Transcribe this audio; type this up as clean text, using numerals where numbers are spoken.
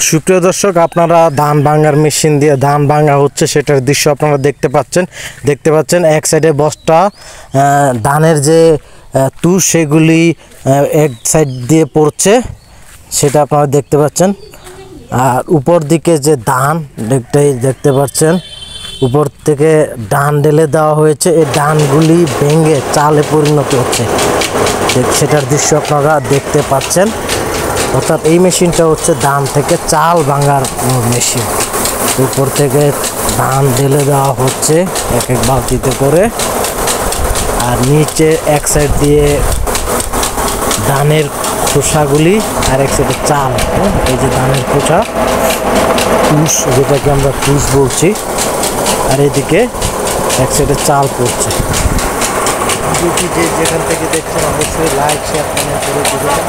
সুপ্রিয় দর্শক, আপনারা ধান ভাঙার মেশিন দিয়ে ধান ভাঙা হচ্ছে সেটার দৃশ্য আপনারা দেখতে পাচ্ছেন। এক সাইডে বস্তা ধানের যে তুষ সেগুলি এক সাইড দিয়ে পড়ছে, সেটা আপনারা দেখতে পাচ্ছেন। আর উপর দিকে যে ধান দেখতে পাচ্ছেন, উপর থেকে ধান ঢেলে দেওয়া হয়েছে। এই ধানগুলি ভেঙে চালে পরিণত হচ্ছে, সেটার দৃশ্য আপনারা দেখতে পাচ্ছেন। অর্থাৎ এই মেশিনটা হচ্ছে ধান থেকে চাল ভাঙার মেশিন। উপর থেকে ধান ঢেলে দেওয়া হচ্ছে এক এক বালতিতে করে, আর নিচে এক সাইড দিয়ে ধানের খোসাগুলি আর এক সাইডে চাল। এই যে ধানের খোসা, তুষ, যেটাকে আমরা তুষ বলছি, আর এদিকে এক সাইডে চাল পড়ছে। ভিডিওটি যে যেখান থেকে দেখছেন অবশ্যই লাইক, শেয়ার, কমেন্ট করে দিবেন।